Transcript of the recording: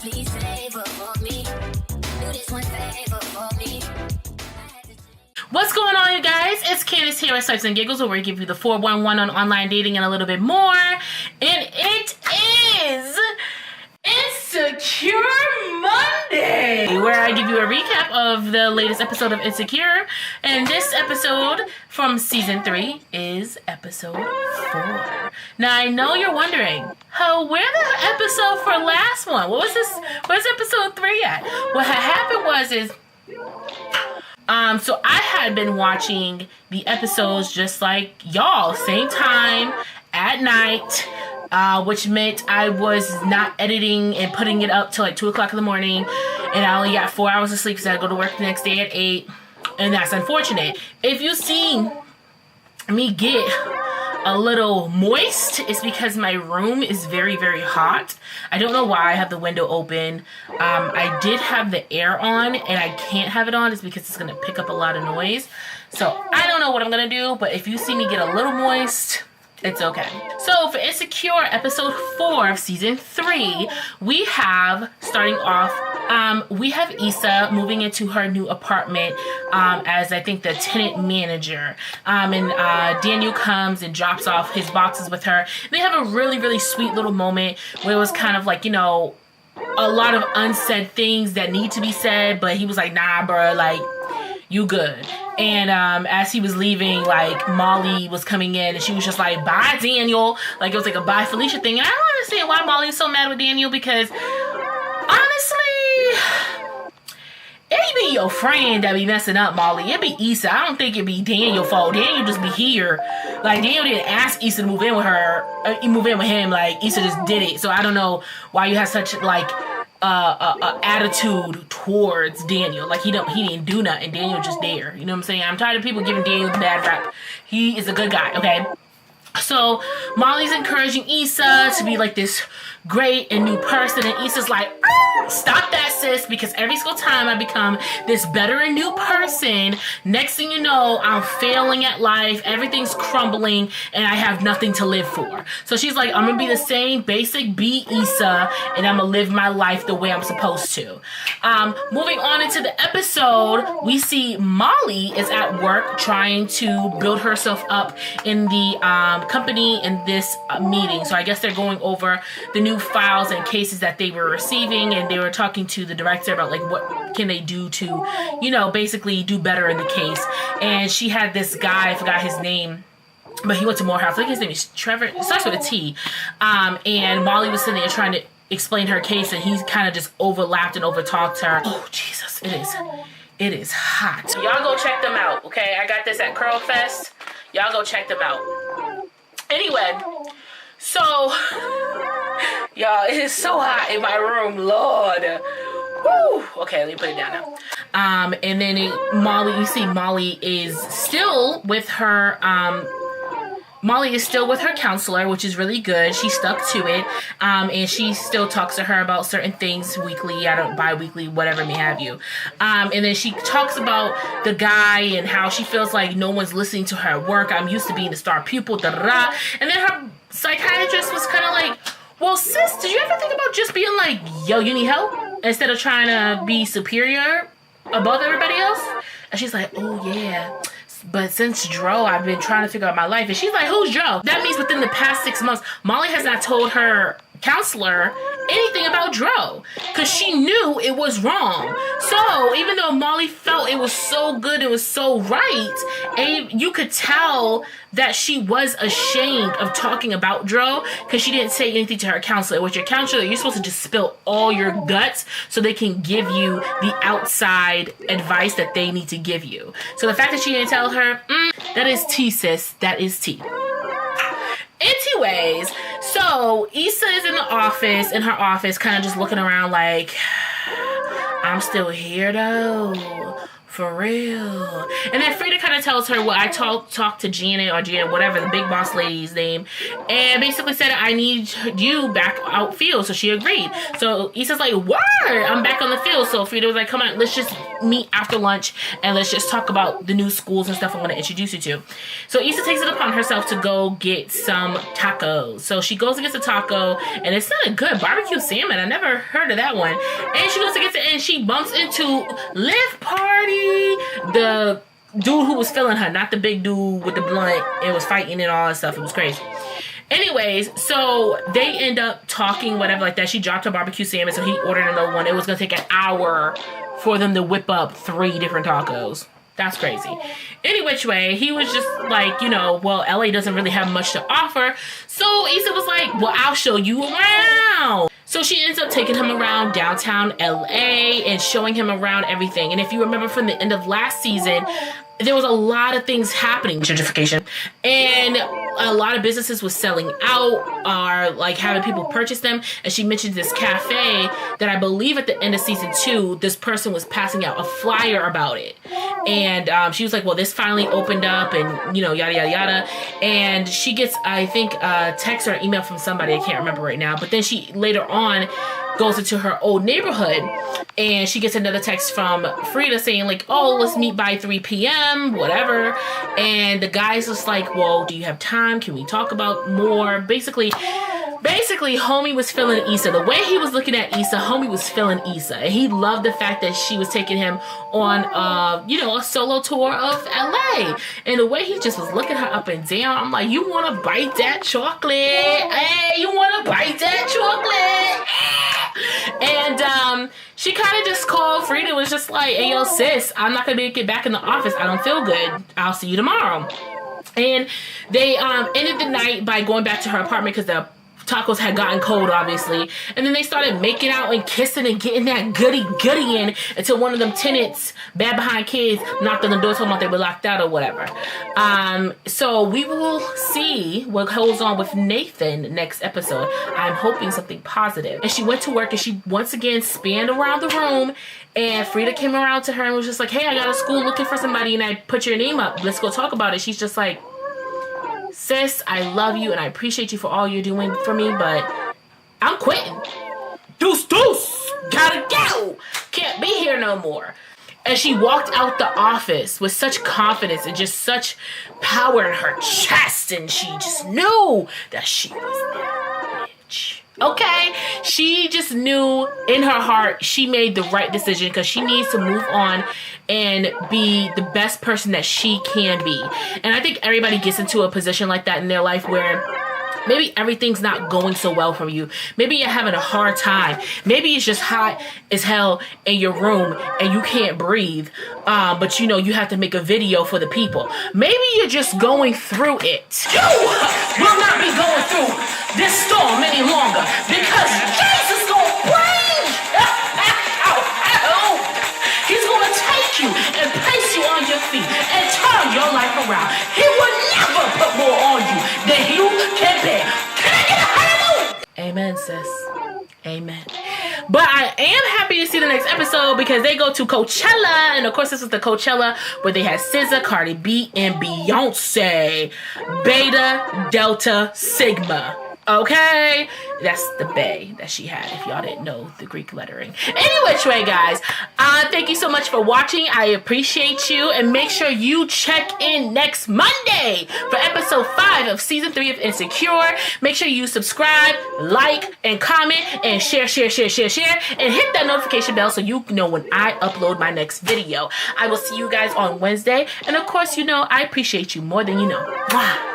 Please favor for me. Do this one favor for me. What's going on, you guys? It's Candace here at Swipes and Giggles, where we give you the 411 on online dating and a little bit more. And it is Insecure Monday, where I give you a recap of the latest episode of Insecure. And this episode from season 3 is episode 4. Now, I know you're wondering, where the episode for last one? What was this? Where's episode 3 at? What had happened is so I had been watching the episodes just like y'all, same time at night, which meant I was not editing and putting it up till like 2 o'clock in the morning, and I only got 4 hours of sleep because I go to work the next day at 8, and that's unfortunate. If you see me get a little moist, it's because my room is very, very hot. I don't know why I have the window open. I did have the air on, and I can't have it on. It's because it's going to pick up a lot of noise. So I don't know what I'm going to do, but if you see me get a little moist, it's okay. So for Insecure episode 4 of season 3, we have, starting off, we have Issa moving into her new apartment as, I think, the tenant manager. And Daniel comes and drops off his boxes with her. They have a really, really sweet little moment where it was kind of like, you know, a lot of unsaid things that need to be said, but he was like, nah, bro, like, you good. And as he was leaving, like, Molly was coming in, and she was just like, bye, Daniel. Like, it was like a bye, Felicia thing. And I don't understand why Molly's so mad with Daniel, because honestly, it be your friend that be messing up, Molly. It be Issa. I don't think it be Daniel's fault. Daniel just be here. Like, Daniel didn't ask Issa to move in with her, move in with him. Like, Issa just did it. So I don't know why you have such, like, attitude towards Daniel. Like, he didn't do nothing. Daniel just there. You know what I'm saying? I'm tired of people giving Daniel the bad rap. He is a good guy, okay? So Molly's encouraging Issa to be like this great and new person, and Issa's like, stop that, sis, because every single time I become this better and new person, next thing you know, I'm failing at life, everything's crumbling, and I have nothing to live for. So she's like, I'm gonna be the same basic B Issa, and I'm gonna live my life the way I'm supposed to. Moving on into the episode, we see Molly is at work trying to build herself up in the company in this meeting. So I guess they're going over the new files and cases that they were receiving, and they were talking to the director about like what can they do to, you know, basically do better in the case. And she had this guy, I forgot his name, but he went to Morehouse. I think his name is Trevor. It starts with a T. And Molly was sitting there trying to explain her case, and he kind of just overlapped and overtalked her. Oh Jesus, it is hot. Y'all go check them out, okay? I got this at Curl Fest. Y'all go check them out. Anyway, so y'all, it is so hot in my room, Lord. Woo. Okay, let me put it down now. And then Molly, you see Molly is still with her, counselor, which is really good. She stuck to it. And she still talks to her about certain things weekly, bi-weekly, whatever may have you. And then she talks about the guy and how she feels like no one's listening to her work. I'm used to being the star pupil, da-da-da. And then her psychiatrist was kind of like, well, sis, did you ever think about just being like, yo, you need help? Instead of trying to be superior above everybody else? And she's like, oh, yeah. But since Dro, I've been trying to figure out my life. And she's like, who's Dro? That means within the past 6 months, Molly has not told her counselor anything about Dro, because she knew it was wrong. So even though Molly felt it was so good, it was so right, and you could tell that she was ashamed of talking about Dro, because she didn't say anything to her counselor. With your counselor, you're supposed to just spill all your guts so they can give you the outside advice that they need to give you. So the fact that she didn't tell her, that is tea, sis. That is tea. Anyways, so Issa is in her office, kind of just looking around like, I'm still here though. For real. And then Frida kind of tells her, well, I talked to Janet or Janet, whatever, the big boss lady's name, and basically said, I need you back outfield. So she agreed. So Issa's like, word, I'm back on the field. So Frida was like, come on, let's just meet after lunch and let's just talk about the new schools and stuff I want to introduce you to. So Issa takes it upon herself to go get some tacos. So she goes and gets a taco, and it's not a good barbecue salmon. I never heard of that one. And she goes to get it, and she bumps into Live Party, the dude who was feeling her, not the big dude with the blunt and was fighting and all that stuff. It was crazy. Anyways, so they end up talking, whatever like that. She dropped her barbecue salmon, so he ordered another one. It was going to take an hour for them to whip up 3 different tacos. That's crazy. Any which way, he was just like, well, LA doesn't really have much to offer. So Issa was like, well, I'll show you around. So she ends up taking him around downtown LA and showing him around everything. And if you remember from the end of last season, there was a lot of things happening, gentrification, and a lot of businesses was selling out or like having people purchase them. And she mentioned this cafe that I believe at the end of season 2, this person was passing out a flyer about it. And she was like, well, this finally opened up and, yada, yada, yada. And she gets, I think, a text or an email from somebody. I can't remember right now. But then she later on goes into her old neighborhood and she gets another text from Frida saying like, oh, let's meet by 3 p.m., whatever. And the guy's just like, well, do you have time? Can we talk about more? Basically, homie was feeling Issa. The way he was looking at Issa, homie was feeling Issa. And he loved the fact that she was taking him on, a solo tour of LA. And the way he just was looking her up and down, I'm like, you want to bite that chocolate? Hey, you want to bite that chocolate? And she kind of just called Frida, was just like, hey, yo, sis, I'm not going to get back in the office. I don't feel good. I'll see you tomorrow. And they ended the night by going back to her apartment because the tacos had gotten cold, obviously. And then they started making out and kissing and getting that goody in until one of them tenants, bad behind kids, knocked on the door, told them they were locked out or whatever. So we will see what goes on with Nathan next episode. I'm hoping something positive. And she went to work and she once again spanned around the room. And Frida came around to her and was just like, hey, I got a school looking for somebody and I put your name up. Let's go talk about it. She's just like, sis, I love you and I appreciate you for all you're doing for me, but I'm quitting. Deuce, gotta go. Can't be here no more. And she walked out the office with such confidence and just such power in her chest, and she just knew that she was that bitch. Okay? She just knew in her heart she made the right decision because she needs to move on and be the best person that she can be. And I think everybody gets into a position like that in their life where maybe everything's not going so well for you. Maybe you're having a hard time. Maybe it's just hot as hell in your room and you can't breathe. But you have to make a video for the people. Maybe you're just going through it. You will not be going through this storm any longer because Jesus gonna bring He's gonna take you and place you on your feet and turn your life around. He will never put more on you than you can bear. Can I get a hallelujah? Amen, sis. Amen. But I am happy to see the next episode because they go to Coachella. And of course, this is the Coachella where they had SZA, Cardi B, and Beyonce. Beta, Delta, Sigma. Okay? That's the bay that she had, if y'all didn't know the Greek lettering. Any which way, guys, thank you so much for watching. I appreciate you. And make sure you check in next Monday for episode 5 of season 3 of Insecure. Make sure you subscribe, like, and comment, and share, and hit that notification bell so you know when I upload my next video. I will see you guys on Wednesday. And of course, I appreciate you more than you know. Mwah.